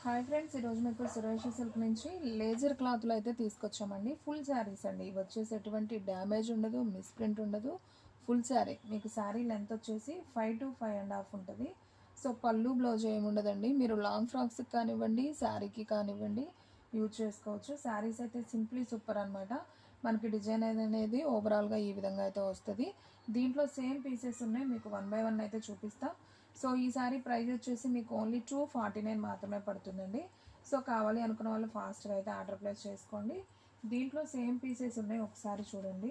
Hi friends, ఈరోజు మీకు Suresh silk నుంచి లేజర్ క్లాత్లో అయితే తీసుకొచ్చామండి. ఫుల్ శారీస్ అండి. ఇవి వచ్చేసి ఎటువంటి డ్యామేజ్ ఉండదు, మిస్ప్రింట్ ఉండదు. ఫుల్ శారీ మీకు శారీ లెంత్ వచ్చేసి 5 to 5.5 ఉంటుంది. సో పళ్ళు బ్లౌజ్ ఏముండదండి. మీరు లాంగ్ ఫ్రాక్స్కి కానివ్వండి, శారీకి కానివ్వండి యూజ్ చేసుకోవచ్చు. శారీస్ అయితే సింప్లీ సూపర్ అనమాట. మనకి డిజైన్ అనేది ఓవరాల్గా ఈ విధంగా అయితే వస్తుంది. దీంట్లో సేమ్ పీసెస్ ఉన్నాయి, మీకు 1 by 1 అయితే చూపిస్తాం. సో ఈ సారీ ప్రైస్ వచ్చేసి మీకు ఓన్లీ 249 మాత్రమే పడుతుందండి. సో కావాలి అనుకున్న వాళ్ళు ఫాస్ట్గా అయితే ఆర్డర్ ప్లేస్ చేసుకోండి. దీంట్లో సేమ్ పీసెస్ ఉన్నాయి, ఒకసారి చూడండి.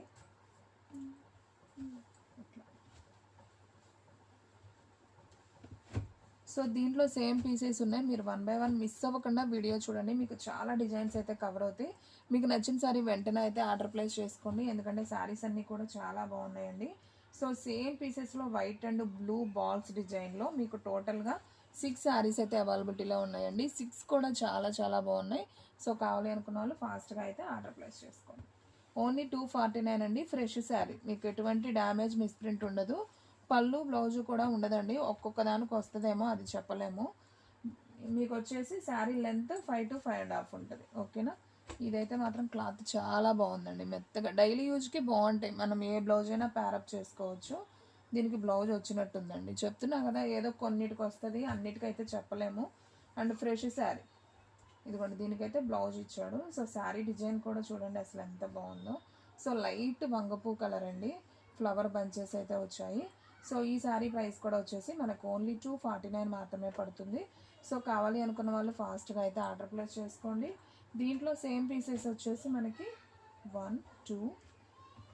సో దీంట్లో సేమ్ పీసెస్ ఉన్నాయి, మీరు 1 by 1 మిస్ అవ్వకుండా వీడియో చూడండి. మీకు చాలా డిజైన్స్ అయితే కవర్ అవుతాయి. మీకు నచ్చిన సారీ వెంటనే అయితే ఆర్డర్ ప్లేస్ చేసుకోండి, ఎందుకంటే శారీస్ అన్నీ కూడా చాలా బాగున్నాయండి. సో సేమ్ పీసెస్లో వైట్ అండ్ బ్లూ బాల్స్ డిజైన్లో మీకు టోటల్గా 6 శారీస్ అయితే అవైలబిలిటీలో ఉన్నాయండి. 6 కూడా చాలా చాలా బాగున్నాయి. సో కావాలి అనుకున్న వాళ్ళు ఫాస్ట్గా అయితే ఆర్డర్ ప్లేస్ చేసుకోండి. ఓన్లీ 249 అండి. ఫ్రెష్ శారీ, మీకు ఎటువంటి డ్యామేజ్ మిస్ప్రింట్ ఉండదు. పళ్ళు బ్లౌజు కూడా ఉండదండి. ఒక్కొక్క దానికి వస్తుందేమో, అది చెప్పలేము. మీకు వచ్చేసి శారీ లెంత్ 5 to 5.5 ఉంటుంది. ఓకేనా. ఇదైతే మాత్రం క్లాత్ చాలా బాగుందండి, మెత్తగా డైలీ యూజ్కి బాగుంటాయి. మనం ఏ బ్లౌజ్ అయినా ప్యారప్ చేసుకోవచ్చు. దీనికి బ్లౌజ్ వచ్చినట్టుందండి. చెప్తున్నా కదా, ఏదో కొన్నిటికి వస్తుంది, అన్నిటికైతే చెప్పలేము. అండ్ ఫ్రెష్ శారీ ఇదిగోండి, దీనికైతే బ్లౌజ్ ఇచ్చాడు. సో శారీ డిజైన్ కూడా చూడండి అసలు ఎంత బాగుందో. సో లైట్ వంగపూ కలర్ అండి, ఫ్లవర్ బంచెస్ అయితే వచ్చాయి. సో ఈ శారీ ప్రైస్ కూడా వచ్చేసి మనకు ఓన్లీ 249 మాత్రమే పడుతుంది. సో కావాలి అనుకున్న వాళ్ళు ఫాస్ట్గా అయితే ఆర్డర్ ప్లేస్ చేసుకోండి. దీంట్లో సేమ్ పీసెస్ వచ్చేసి మనకి 1 2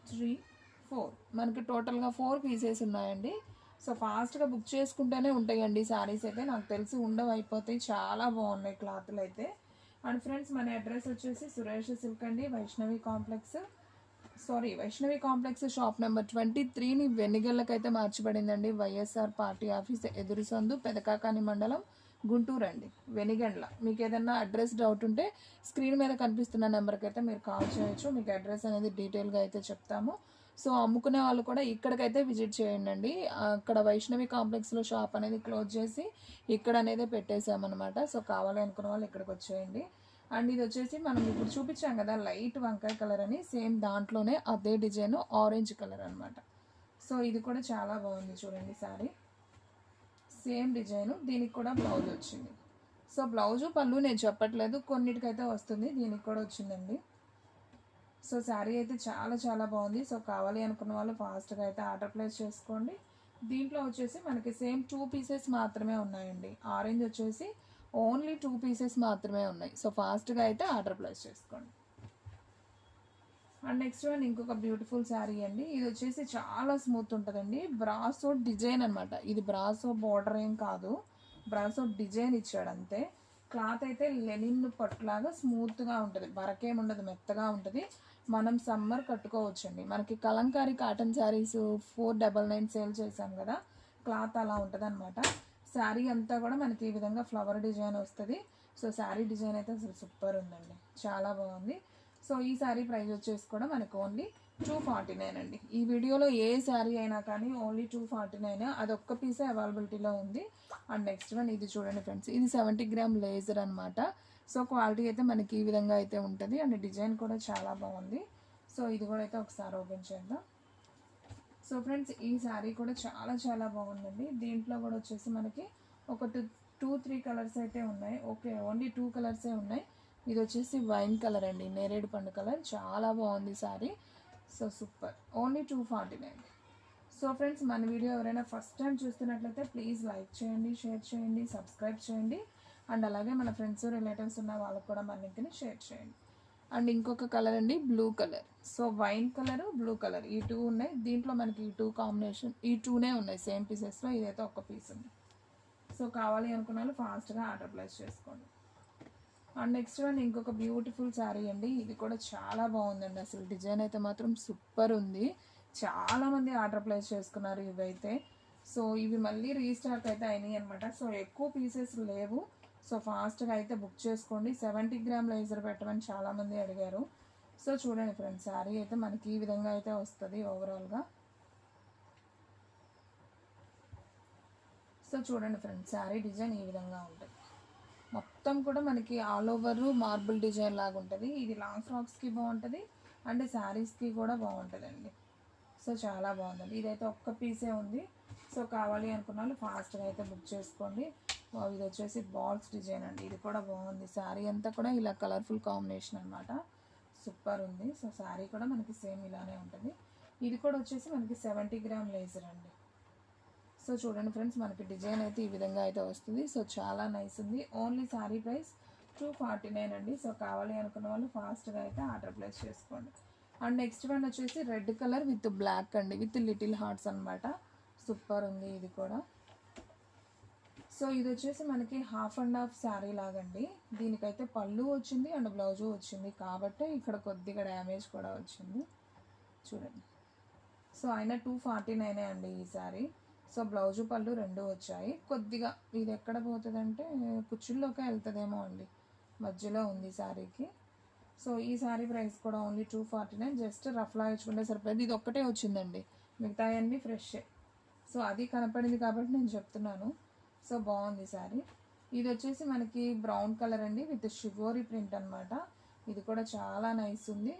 3 4 మనకి టోటల్గా 4 పీసెస్ ఉన్నాయండి. సో ఫాస్ట్గా బుక్ చేసుకుంటేనే ఉంటాయండి శారీస్ అయితే, నాకు తెలిసి ఉండవు, అయిపోతాయి. చాలా బాగున్నాయి క్లాత్లు అయితే. అండ్ ఫ్రెండ్స్, మన అడ్రస్ వచ్చేసి సురేష్ సిల్క్ అండి, వైష్ణవి కాంప్లెక్స్ షాప్ నెంబర్ 23ని వెనిగళ్ళకైతే మార్చబడిందండి. వైఎస్ఆర్ పార్టీ ఆఫీస్ ఎదురు సందు, పెదకాకాని మండలం, గుంటూరు అండి, వెనిగండ్ల. మీకు ఏదైనా అడ్రస్ డౌట్ ఉంటే స్క్రీన్ మీద కనిపిస్తున్న నెంబర్కి అయితే మీరు కాల్ చేయొచ్చు. మీకు అడ్రస్ అనేది డీటెయిల్గా అయితే చెప్తాము. సో అమ్ముకునే వాళ్ళు కూడా ఇక్కడికైతే విజిట్ చేయండి. అక్కడ వైష్ణవి కాంప్లెక్స్లో షాప్ అనేది క్లోజ్ చేసి ఇక్కడ అనేది పెట్టేసామన్నమాట. సో కావాలి అనుకున్న వాళ్ళు ఇక్కడికి వచ్చేయండి. అండ్ ఇది వచ్చేసి మనం ఇప్పుడు చూపించాం కదా లైట్ వంకాయ కలర్ అని, సేమ్ దాంట్లోనే అదే డిజైన్ ఆరెంజ్ కలర్ అనమాట. సో ఇది కూడా చాలా బాగుంది చూడండి శారీ, సేమ్ డిజైన్. దీనికి కూడా బ్లౌజ్ వచ్చింది. సో బ్లౌజు పళ్ళు నేను చెప్పట్లేదు, కొన్నిటికైతే వస్తుంది, దీనికి కూడా వచ్చిందండి. సో శారీ అయితే చాలా చాలా బాగుంది. సో కావాలి అనుకున్న వాళ్ళు ఫాస్ట్గా అయితే ఆర్డర్ ప్లేస్ చేసుకోండి. దీంట్లో వచ్చేసి మనకి సేమ్ 2 పీసెస్ మాత్రమే ఉన్నాయండి. ఆరెంజ్ వచ్చేసి ఓన్లీ 2 పీసెస్ మాత్రమే ఉన్నాయి. సో ఫాస్ట్గా అయితే ఆర్డర్ ప్లేస్ చేసుకోండి. అండ్ నెక్స్ట్ వన్ ఇంకొక బ్యూటిఫుల్ శారీ అండి. ఇది వచ్చేసి చాలా స్మూత్ ఉంటుందండి. బ్రాసో డిజైన్ అనమాట. ఇది బ్రాసో బార్డర్ ఏం కాదు, బ్రాసో డిజైన్ ఇచ్చాడు అంతే. క్లాత్ అయితే లెనిన్ పట్టులాగా స్మూత్గా ఉంటుంది, బరకేం ఉండదు, మెత్తగా ఉంటుంది. మనం సమ్మర్ కట్టుకోవచ్చండి. మనకి కలంకారీ కాటన్ శారీస్ 499 సేల్ చేసాం కదా, క్లాత్ అలా ఉంటుంది అనమాట. శారీ అంతా కూడా మనకి ఈ విధంగా ఫ్లవర్ డిజైన్ వస్తుంది. సో శారీ డిజైన్ అయితే అసలు సూపర్ ఉందండి, చాలా బాగుంది. సో ఈ శారీ ప్రైస్ వచ్చేసి కూడా మనకు ఓన్లీ 249 అండి. ఈ వీడియోలో ఏ శారీ అయినా కానీ ఓన్లీ 249, అదొక్క పీసే అవైలబిలిటీలో ఉంది. అండ్ నెక్స్ట్ వన్ ఇది చూడండి ఫ్రెండ్స్, ఇది 70 గ్రామ్ లేజర్ అనమాట. సో క్వాలిటీ అయితే మనకి ఈ విధంగా అయితే ఉంటుంది. అండ్ డిజైన్ కూడా చాలా బాగుంది. సో ఇది కూడా అయితే ఒకసారి ఓపెన్ చేద్దాం. సో ఫ్రెండ్స్, ఈ శారీ కూడా చాలా చాలా బాగుందండి. దీంట్లో కూడా వచ్చేసి మనకి ఒక 2-3 కలర్స్ అయితే ఉన్నాయి. ఓకే, ఓన్లీ 2 కలర్సే ఉన్నాయి. ఇది వచ్చేసి వైన్ కలర్ అండి, నేరేడు పండు కలర్, చాలా బాగుంది sari. So super, only 249. So friends, మన వీడియో ఎవరైనా ఫస్ట్ టైం చూస్తున్నట్లయితే ప్లీజ్ లైక్ చేయండి, షేర్ చేయండి, సబ్స్క్రైబ్ చేయండి. అండ్ అలాగే మన ఫ్రెండ్స్ రిలేటివ్స్ ఉన్న వాళ్ళకు కూడా మన లింక్ని షేర్ చేయండి. అండ్ ఇంకొక కలర్ అండి, blue colour. So wine colour, blue colour, ఈ 2 ఉన్నాయి. దీంట్లో మనకి ఈ 2 కాంబినేషన్, ఈ 2నే ఉన్నాయి సేమ్ పీసెస్లో. ఇదైతే ఒక పీస్ ఉంది. సో కావాలి అనుకున్న వాళ్ళు ఫాస్ట్గా ఆర్డర్ ప్లేస్ చేసుకోండి. అండ్ నెక్స్ట్ వన్ ఇంకొక బ్యూటిఫుల్ శారీ అండి. ఇది కూడా చాలా బాగుందండి, అసలు డిజైన్ అయితే మాత్రం సూపర్ ఉంది. చాలామంది ఆర్డర్ ప్లేస్ చేసుకున్నారు ఇవైతే. సో ఇవి మళ్ళీ రీస్టాక్ అయితే అయినాయి అనమాట. సో ఎక్కువ పీసెస్ లేవు. సో ఫాస్ట్గా అయితే బుక్ చేసుకోండి. 70 గ్రామ్ లేజర్ పెట్టమని చాలామంది అడిగారు. సో చూడండి ఫ్రెండ్స్, శారీ అయితే మనకి ఈ విధంగా అయితే వస్తుంది ఓవరాల్గా. సో చూడండి ఫ్రెండ్స్, శారీ డిజైన్ ఈ విధంగా ఉంటుంది. మొత్తం కూడా మనకి ఆల్ ఓవర్ మార్బుల్ డిజైన్ లాగా ఉంటుంది. ఇది లాంగ్ ఫ్రాక్స్కి బాగుంటుంది అండ్ శారీస్కి కూడా బాగుంటుందండి. సో చాలా బాగుందండి. ఇదైతే ఒక్క పీసే ఉంది. సో కావాలి అనుకున్న వాళ్ళు ఫాస్ట్గా అయితే బుక్ చేసుకోండి. ఇది వచ్చేసి బాల్స్ డిజైన్ అండి. ఇది కూడా బాగుంది. శారీ అంతా కూడా ఇలా కలర్ఫుల్ కాంబినేషన్ అనమాట. సూపర్ ఉంది. సో శారీ కూడా మనకి సేమ్ ఇలానే ఉంటుంది. ఇది కూడా వచ్చేసి మనకి 70 గ్రామ్ లేజర్ అండి. సో చూడండి ఫ్రెండ్స్, మనకి డిజైన్ అయితే ఈ విధంగా అయితే వస్తుంది. సో చాలా నైస్ ఉంది. ఓన్లీ శారీ ప్రైస్ 249 అండి. సో కావాలి అనుకున్న వాళ్ళు ఫాస్ట్గా అయితే ఆర్డర్ ప్లేస్ చేసుకోండి. అండ్ నెక్స్ట్ వన్ వచ్చేసి రెడ్ కలర్ విత్ బ్లాక్ అండి, విత్ లిటిల్ హార్ట్స్ అనమాట. సూపర్ ఉంది ఇది కూడా. సో ఇది వచ్చేసి మనకి హాఫ్ అండ్ హాఫ్ శారీ లాగండి. దీనికైతే పళ్ళు వచ్చింది అండ్ బ్లౌజు వచ్చింది కాబట్టి ఇక్కడ కొద్దిగా డ్యామేజ్ కూడా వచ్చింది చూడండి. సో అయినా 249 అండి ఈ శారీ. సో బ్లౌజు పళ్ళు రెండు వచ్చాయి. కొద్దిగా ఇది ఎక్కడ పోతుందంటే కుచ్చుల్లోకే వెళ్తుందేమో అండి, మధ్యలో ఉంది శారీకి. సో ఈ శారీ ప్రైస్ కూడా ఓన్లీ 249. జస్ట్ రఫ్లా ఇచ్చుకుంటే సరిపోయింది. ఇది ఒక్కటే వచ్చిందండి, మిగతా అన్నీ ఫ్రెష్. సో అది కనపడింది కాబట్టి నేను చెప్తున్నాను. సో బాగుంది శారీ. ఇది వచ్చేసి మనకి బ్రౌన్ కలర్ అండి విత్ షివోరీ ప్రింట్ అనమాట. ఇది కూడా చాలా నైస్ ఉంది.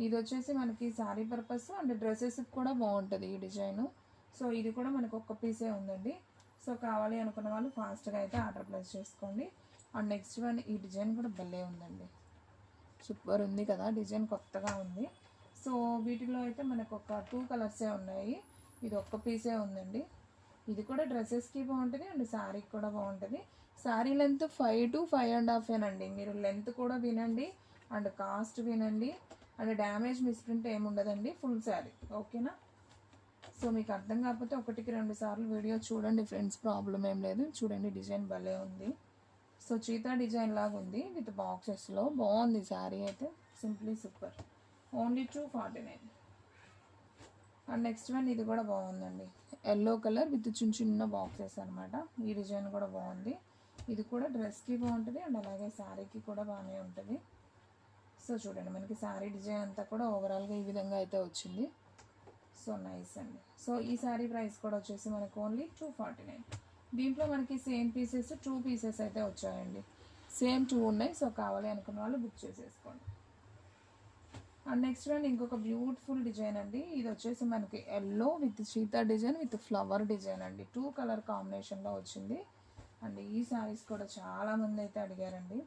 ఇది వచ్చేసి మనకి శారీ పర్పస్ అండ్ డ్రెస్సెస్కి కూడా బాగుంటుంది ఈ డిజైను. సో ఇది కూడా మనకు ఒక్క పీసే ఉందండి. సో కావాలి అనుకున్న వాళ్ళు ఫాస్ట్గా అయితే ఆర్డర్ ప్లేస్ చేసుకోండి. అండ్ నెక్స్ట్ వన్, ఈ డిజైన్ కూడా భలే ఉందండి. సూపర్ ఉంది కదా, డిజైన్ కొత్తగా ఉంది. సో వీటిలో అయితే మనకు ఒక 2 కలర్సే ఉన్నాయి. ఇది ఒక్క పీసే ఉందండి. ఇది కూడా డ్రెస్సెస్కి బాగుంటుంది అండ్ శారీకి కూడా బాగుంటుంది. శారీ లెంత్ 5 to 5.5 అండి. మీరు లెంత్ కూడా వినండి అండ్ కాస్ట్ వినండి అండ్ డ్యామేజ్ మిస్ప్రింట్ ఏముండదండి. ఫుల్ శారీ, ఓకేనా? సో మీకు అర్థం కాకపోతే 1-2 సార్లు వీడియో చూడండి ఫ్రెండ్స్, ప్రాబ్లం ఏం లేదు. చూడండి డిజైన్ భలే ఉంది. సో చీతా డిజైన్ లాగా ఉంది విత్ బాక్సెస్లో. బాగుంది శారీ అయితే, simply super. Only 249. And next one, ఇది కూడా బాగుందండి. ఎల్లో కలర్ విత్ చిన్న చిన్న బాక్సెస్ అనమాట. ఈ డిజైన్ కూడా బాగుంది. ఇది కూడా డ్రెస్కి బాగుంటుంది అండ్ అలాగే శారీకి కూడా బాగానే ఉంటుంది. సో చూడండి, మనకి శారీ డిజైన్ అంతా కూడా ఓవరాల్గా ఈ విధంగా అయితే వచ్చింది. సో నైస్ అండి. సో ఈ శారీ ప్రైస్ కూడా వచ్చేసి మనకు ఓన్లీ 249. దీంట్లో మనకి సేమ్ పీసెస్ 2 పీసెస్ అయితే వచ్చాయండి. సేమ్ 2 ఉన్నాయి. సో కావాలి అనుకున్న వాళ్ళు బుక్ చేసేసుకోండి. అండ్ నెక్స్ట్ వన్, ఇంకొక బ్యూటిఫుల్ డిజైన్ అండి. ఇది వచ్చేసి మనకి yellow with cheetah design with flower design అండి. 2 కలర్ కాంబినేషన్లో వచ్చింది. అండ్ ఈ శారీస్ కూడా చాలామంది అయితే అడిగారండి.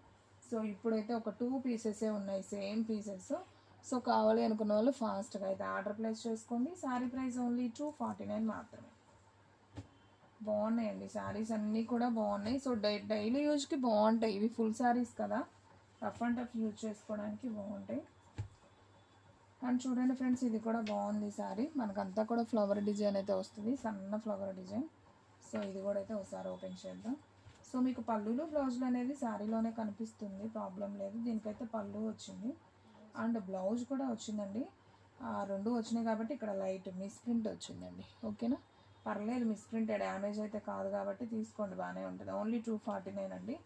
సో ఇప్పుడైతే ఒక 2 పీసెసే ఉన్నాయి, సేమ్ పీసెస్. సో కావాలి అనుకున్న వాళ్ళు ఫాస్ట్గా అయితే ఆర్డర్ ప్లేస్ చేసుకోండి. శారీ ప్రైస్ ఓన్లీ 249 మాత్రమే. బాగున్నాయండి శారీస్ అన్నీ కూడా బాగున్నాయి. సో డైలీ యూజ్కి బాగుంటాయి. ఇవి ఫుల్ శారీస్ కదా, రఫ్ అండ్ టఫ్ యూజ్ చేసుకోవడానికి బాగుంటాయి. అండ్ చూడండి ఫ్రెండ్స్, ఇది కూడా బాగుంది శారీ. మనకంతా కూడా ఫ్లవర్ డిజైన్ అయితే వస్తుంది, సన్న ఫ్లవర్ డిజైన్. సో ఇది కూడా అయితే ఒకసారి ఓపెన్ చేద్దాం. సో మీకు పళ్ళులు బ్లౌజులు అనేది శారీలోనే కనిపిస్తుంది, ప్రాబ్లం లేదు. దీనికైతే పళ్ళు వచ్చింది అండ్ బ్లౌజ్ కూడా వచ్చిందండి. 2 వచ్చినాయి కాబట్టి ఇక్కడ లైట్ మిస్ప్రింట్ వచ్చిందండి, ఓకేనా? పర్లేదు, మిస్ప్రింట్ డ్యామేజ్ అయితే కాదు కాబట్టి తీసుకోండి, బాగానే ఉంటుంది. ఓన్లీ 249 అండి.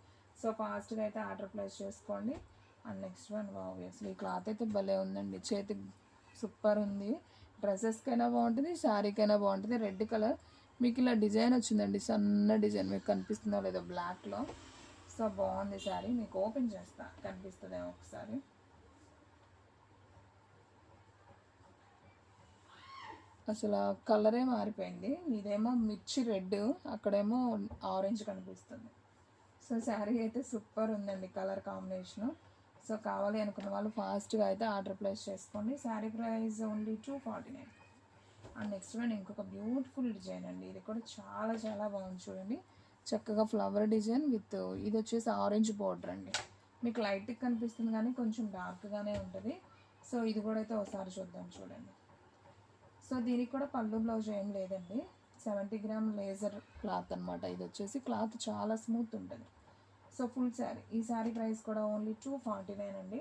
సో ఫాస్ట్గా అయితే ఆర్డర్ ప్లేస్ చేసుకోండి. అండ్ నెక్స్ట్ వన్, ఆబ్వియస్లీ ఈ క్లాత్ అయితే భలే ఉందండి, చేతికి సూపర్ ఉంది. డ్రెస్సెస్కైనా బాగుంటుంది, శారీకైనా బాగుంటుంది. రెడ్ కలర్ మీకు ఇలా డిజైన్ వచ్చిందండి, సన్న డిజైన్. మీకు కనిపిస్తుందో లేదో బ్లాక్లో. సో బాగుంది శారీ. మీకు ఓపెన్ చేస్తా, కనిపిస్తుందేమో ఒకసారి. అసలు కలరే మారిపోయింది. ఇదేమో మిర్చి రెడ్, అక్కడేమో ఆరెంజ్ కనిపిస్తుంది. సో శారీ అయితే సూపర్ ఉందండి, కలర్ కాంబినేషను. సో కావాలి అనుకున్న వాళ్ళు ఫాస్ట్గా అయితే ఆర్డర్ ప్లేస్ చేసుకోండి. Sari price only 249. And next one, ఇంకొక బ్యూటిఫుల్ డిజైన్ అండి. ఇది కూడా చాలా చాలా బాగుంది చూడండి. చక్కగా ఫ్లవర్ డిజైన్ విత్ ఇది వచ్చేసి ఆరెంజ్ బార్డర్ అండి. మీకు లైట్గా కనిపిస్తుంది కానీ కొంచెం డార్క్గానే ఉంటుంది. సో ఇది కూడా అయితే ఒకసారి చూద్దాం చూడండి. సో దీనికి కూడా పళ్ళు బ్లౌజ్ ఏం లేదండి. 70 గ్రామ్ లేజర్ క్లాత్ అనమాట. ఇది వచ్చేసి క్లాత్ చాలా స్మూత్ ఉంటుంది. So full sari. ఈ శారీ ప్రైస్ కూడా ఓన్లీ 249 అండి.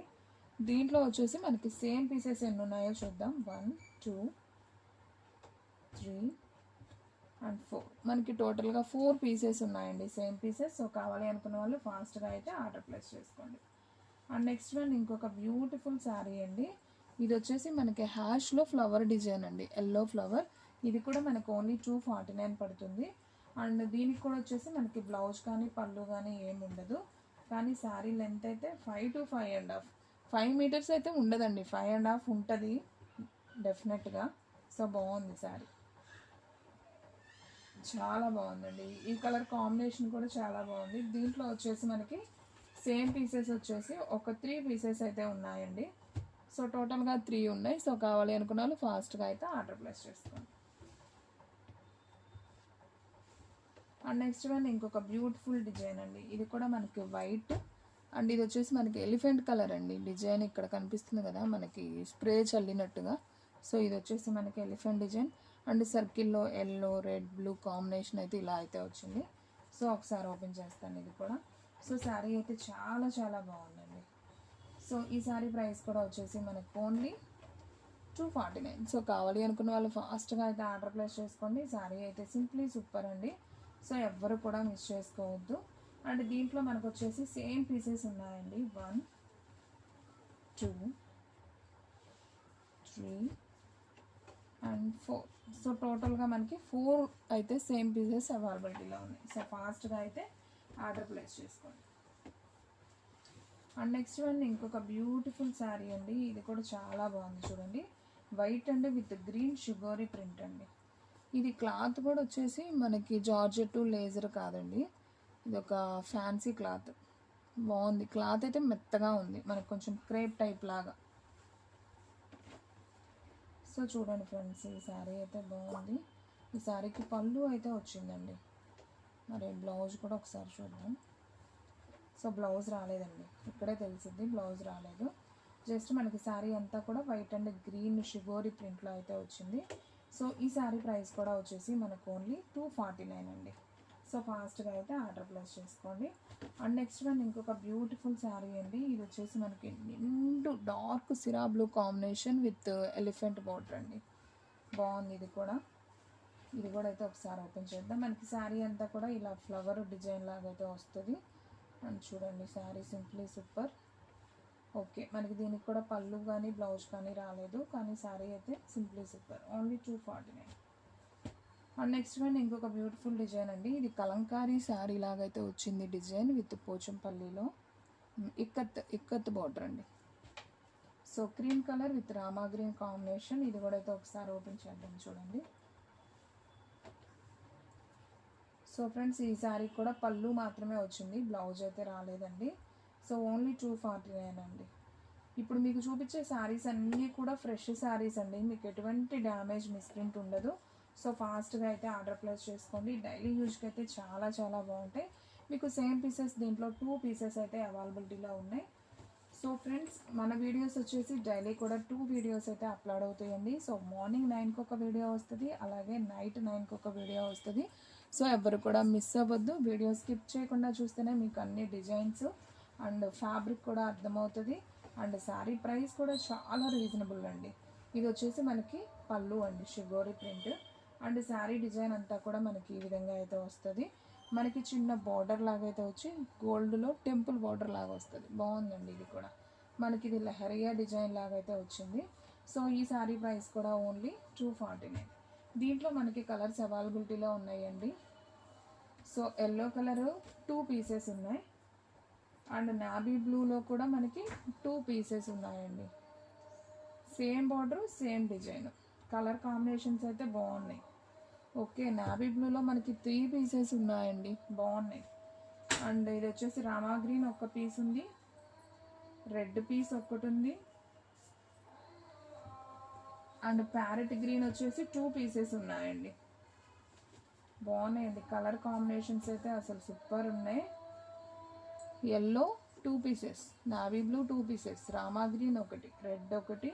దీంట్లో వచ్చేసి మనకి సేమ్ పీసెస్ ఎన్ని ఉన్నాయో చూద్దాం. 1, 2, 3 అండ్ 4. మనకి టోటల్గా 4 పీసెస్ ఉన్నాయండి, సేమ్ పీసెస్. సో కావాలి అనుకున్న వాళ్ళు ఫాస్ట్గా అయితే ఆర్డర్ ప్లేస్ చేసుకోండి. అండ్ నెక్స్ట్ వన్, ఇంకొక బ్యూటిఫుల్ శారీ అండి. ఇది వచ్చేసి మనకి హ్యాష్లో ఫ్లవర్ డిజైన్ అండి, ఎల్లో ఫ్లవర్. ఇది కూడా మనకు ఓన్లీ 249 పడుతుంది. అండ్ దీనికి కూడా వచ్చేసి మనకి బ్లౌజ్ కానీ పళ్ళు కానీ ఏమి ఉండదు. కానీ శారీ లెంత్ అయితే 5 to 5.5, 5 మీటర్స్ అయితే ఉండదండి, 5.5 ఉంటుంది డెఫినెట్గా. సో బాగుంది శారీ, చాలా బాగుందండి. ఈ కలర్ కాంబినేషన్ కూడా చాలా బాగుంది. దీంట్లో వచ్చేసి మనకి సేమ్ పీసెస్ వచ్చేసి ఒక 3 పీసెస్ అయితే ఉన్నాయండి. సో టోటల్గా 3 ఉన్నాయి. సో కావాలి అనుకున్న వాళ్ళు ఫాస్ట్గా అయితే ఆర్డర్ ప్లేస్ చేసుకోండి. అండ్ నెక్స్ట్ వన్ ఇంకొక బ్యూటిఫుల్ డిజైన్ అండి. ఇది కూడా మనకి వైట్ అండ్ ఇది వచ్చేసి మనకి ఎలిఫెంట్ కలర్ అండి. డిజైన్ ఇక్కడ కనిపిస్తుంది కదా మనకి స్ప్రే చల్లినట్టుగా. సో ఇది వచ్చేసి మనకి ఎలిఫెంట్ డిజైన్ అండ్ సర్కిల్లో ఎల్లో రెడ్ బ్లూ కాంబినేషన్ అయితే ఇలా అయితే వచ్చింది. సో ఒకసారి ఓపెన్ చేస్తాను ఇది కూడా. సో శారీ అయితే చాలా చాలా బాగుందండి. సో ఈ శారీ ప్రైస్ కూడా వచ్చేసి మనకు ఓన్లీ 249. సో కావాలి అనుకున్న వాళ్ళు ఫాస్ట్గా అయితే ఆర్డర్ ప్లేస్ చేసుకోండి. శారీ అయితే సింప్లీ సూపర్ అండి. సో ఎవ్వరు కూడా మిస్ చేసుకోవద్దు. అండ్ దీంట్లో మనకు వచ్చేసి సేమ్ పీసెస్ ఉన్నాయండి. 1 2 3 అండ్ 4. సో టోటల్గా మనకి 4 అయితే సేమ్ పీసెస్ అవైలబిలిటీలో ఉన్నాయి. సో ఫాస్ట్గా అయితే ఆర్డర్ ప్లేస్ చేసుకోండి. అండ్ నెక్స్ట్ వన్ ఇంకొక బ్యూటిఫుల్ శారీ అండి. ఇది కూడా చాలా బాగుంది చూడండి. White and with green sugary print అండి. ఇది క్లాత్ కూడా వచ్చేసి మనకి జార్జెట్ లేజర్ కాదండి, ఇది ఒక ఫ్యాన్సీ క్లాత్. బాగుంది, క్లాత్ అయితే మెత్తగా ఉంది, మనకు కొంచెం క్రేప్ టైప్ లాగా. సో చూడండి ఫ్రెండ్స్, ఈ శారీ అయితే బాగుంది. ఈ శారీకి పళ్ళు అయితే వచ్చిందండి. మరి బ్లౌజ్ కూడా ఒకసారి చూద్దాం. సో బ్లౌజ్ రాలేదండి, ఇక్కడే తెలిసింది బ్లౌజ్ రాలేదు. జస్ట్ మనకి శారీ అంతా కూడా వైట్ అండ్ గ్రీన్ షుగోరీ ప్రింట్లో అయితే వచ్చింది. సో ఈ శారీ ప్రైస్ కూడా వచ్చేసి మనకు ఓన్లీ 249 అండి. సో ఫాస్ట్గా అయితే ఆర్డర్ ప్లేస్ చేసుకోండి. అండ్ నెక్స్ట్ వన్ ఇంకొక బ్యూటిఫుల్ శారీ అండి. ఇది వచ్చేసి మనకి నిండు డార్క్ సిరా blue combination with elephant border అండి. బాగుంది ఇది కూడా. ఇది కూడా అయితే ఒకసారి ఓపెన్ చేద్దాం. మనకి శారీ అంతా కూడా ఇలా ఫ్లవర్ డిజైన్ లాగా అయితే వస్తుంది. అండ్ చూడండి శారీ సింప్లీ సూపర్. ఓకే, మనకి దీనికి కూడా పళ్ళు కానీ బ్లౌజ్ కానీ రాలేదు, కానీ శారీ అయితే simply super. Only 249. And next one ఇంకొక బ్యూటిఫుల్ డిజైన్ అండి. ఇది కలంకారీ శారీ లాగైతే వచ్చింది డిజైన్ విత్ పోచంపల్లిలో ఇక్కత్ బార్డర్ అండి. So cream colour with Rama green combination. ఇది కూడా అయితే ఒకసారి ఓపెన్ చేద్దాం చూడండి. సో ఫ్రెండ్స్, ఈ శారీ కూడా పళ్ళు మాత్రమే వచ్చింది, బ్లౌజ్ అయితే రాలేదండి. సో ఓన్లీ 249 అండి. ఇప్పుడు మీకు చూపించే శారీస్ అన్నీ కూడా ఫ్రెష్ శారీస్ అండి, మీకు ఎటువంటి డ్యామేజ్ మిస్ప్రింట్ ఉండదు. సో ఫాస్ట్గా అయితే ఆర్డర్ ప్లేస్ చేసుకోండి. డైలీ యూజ్కి అయితే చాలా చాలా బాగుంటాయి. మీకు సేమ్ పీసెస్ దీంట్లో 2 పీసెస్ అయితే అవైలబిలిటీలో ఉన్నాయి. సో ఫ్రెండ్స్, మన వీడియోస్ వచ్చేసి డైలీ కూడా 2 వీడియోస్ అయితే అప్లోడ్ అవుతాయండి. సో మార్నింగ్ 9కి ఒక వీడియో వస్తుంది, అలాగే నైట్ 9కి ఒక వీడియో వస్తుంది. సో ఎవరు కూడా మిస్ అవ్వద్దు. వీడియో స్కిప్ చేయకుండా చూస్తేనే మీకు అన్ని డిజైన్స్ అండ్ ఫ్యాబ్రిక్ కూడా అర్థమవుతుంది. అండ్ శారీ ప్రైస్ కూడా చాలా రీజనబుల్ అండి. ఇది వచ్చేసి మనకి పళ్ళు అండి, షుగోరీ ప్రింట్. అండ్ శారీ డిజైన్ అంతా కూడా మనకి ఈ విధంగా అయితే వస్తుంది. మనకి చిన్న బార్డర్ లాగా అయితే వచ్చి గోల్డ్లో టెంపుల్ బార్డర్ లాగా వస్తుంది. బాగుందండి ఇది కూడా. మనకి ఇది లెహరియా డిజైన్ లాగా అయితే వచ్చింది. సో ఈ శారీ ప్రైస్ కూడా ఓన్లీ 249. దీంట్లో మనకి కలర్స్ అవైలబిలిటీలో ఉన్నాయండి. సో ఎల్లో కలరు 2 పీసెస్ ఉన్నాయి. అండ్ నాబీ బ్లూలో కూడా మనకి 2 పీసెస్ ఉన్నాయండి. Same border same design, colour combinations అయితే బాగున్నాయి. ఓకే, నాబీ బ్లూలో మనకి 3 పీసెస్ ఉన్నాయండి, బాగున్నాయి. అండ్ ఇది వచ్చేసి రామా గ్రీన్ ఒక పీస్ ఉంది, రెడ్ పీస్ ఒకటి ఉంది, అండ్ ప్యారెట్ గ్రీన్ వచ్చేసి 2 పీసెస్ ఉన్నాయండి. బాగున్నాయండి, కలర్ కాంబినేషన్స్ అయితే అసలు సూపర్ ఉన్నాయి. Yellow 2 pieces, navy blue 2 pieces, Rama green ఒకటి, రెడ్ ఒకటి,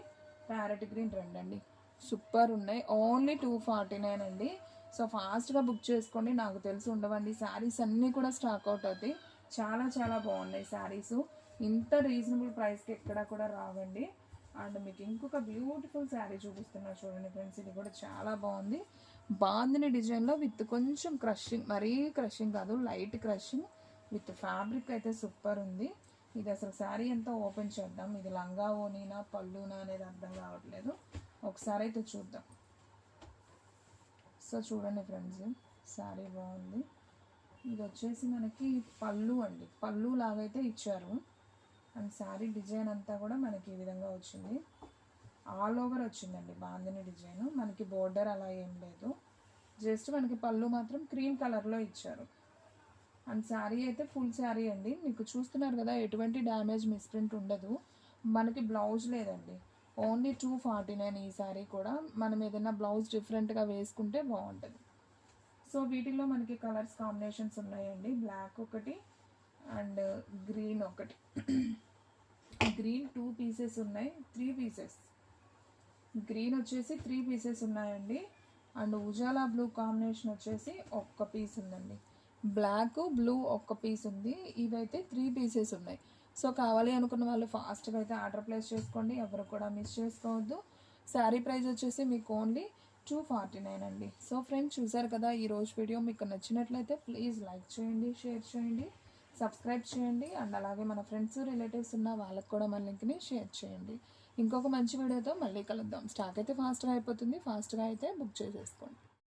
ప్యారెట్ గ్రీన్ 2 అండి. సూపర్ ఉన్నాయి. ఓన్లీ 249 అండి. సో ఫాస్ట్గా బుక్ చేసుకోండి. నాకు తెలిసి ఉండవండి, శారీస్ అన్నీ కూడా స్టాక్ అవుట్ అవుతాయి. చాలా చాలా బాగున్నాయి శారీస్. ఇంత రీజనబుల్ ప్రైస్కి ఎక్కడ కూడా రావండి. అండ్ మీకు ఇంకొక బ్యూటిఫుల్ శారీ చూపిస్తున్నా చూడండి ఫ్రెండ్స్. ఇది కూడా చాలా బాగుంది. బాందిని డిజైన్లో విత్ కొంచెం క్రషింగ్, మరీ క్రషింగ్ కాదు, లైట్ క్రషింగ్ విత్ ఫ్యాబ్రిక్ అయితే సూపర్ ఉంది. ఇది అసలు శారీ అంతా ఓపెన్ చేద్దాం. ఇది లంగా ఓనీనా పళ్ళునా అనేది అర్థం కావట్లేదు, ఒకసారి అయితే చూద్దాం. సో చూడండి ఫ్రెండ్స్, శారీ బాగుంది. ఇది వచ్చేసి మనకి పళ్ళు అండి, పళ్ళు లాగైతే ఇచ్చారు. అండ్ శారీ డిజైన్ అంతా కూడా మనకి ఈ విధంగా వచ్చింది. ఆల్ ఓవర్ వచ్చిందండి బాందిని డిజైన్. మనకి బోర్డర్ అలా ఏం లేదు, జస్ట్ మనకి పళ్ళు మాత్రం క్రీమ్ కలర్లో ఇచ్చారు. అండ్ శారీ అయితే ఫుల్ శారీ అండి, మీకు చూస్తున్నారు కదా ఎటువంటి డ్యామేజ్ మిస్ప్రింట్ ఉండదు. మనకి బ్లౌజ్ లేదండి, ఓన్లీ 249 ఈ శారీ కూడా. మనం ఏదైనా బ్లౌజ్ డిఫరెంట్గా వేసుకుంటే బాగుంటుంది. సో వీటిల్లో మనకి కలర్స్ కాంబినేషన్స్ ఉన్నాయండి, బ్లాక్ ఒకటి అండ్ గ్రీన్ ఒకటి. గ్రీన్ 2 పీసెస్ ఉన్నాయి, 3 పీసెస్. గ్రీన్ వచ్చేసి 3 పీసెస్ ఉన్నాయండి. అండ్ ఉజాలా బ్లూ కాంబినేషన్ వచ్చేసి ఒక్క పీస్ ఉందండి. బ్లాక్ బ్లూ ఒక్క పీస్ ఉంది. ఇవైతే 3 పీసెస్ ఉన్నాయి. సో కావాలి అనుకున్న వాళ్ళు ఫాస్ట్గా అయితే ఆర్డర్ ప్లేస్ చేసుకోండి, ఎవరు కూడా మిస్ చేసుకోవద్దు. శారీ ప్రైస్ వచ్చేసి మీకు ఓన్లీ 249 అండి. సో ఫ్రెండ్స్ చూసారు కదా ఈరోజు వీడియో, మీకు నచ్చినట్లయితే ప్లీజ్ లైక్ చేయండి, షేర్ చేయండి, సబ్స్క్రైబ్ చేయండి. అండ్ అలాగే మన ఫ్రెండ్స్ రిలేటివ్స్ ఉన్న వాళ్ళకి కూడా మన లింక్ని షేర్ చేయండి. ఇంకొక మంచి వీడియోతో మళ్ళీ కలుద్దాం. స్టాక్ అయితే ఫాస్ట్గా అయిపోతుంది, ఫాస్ట్గా అయితే బుక్ చేసేసుకోండి.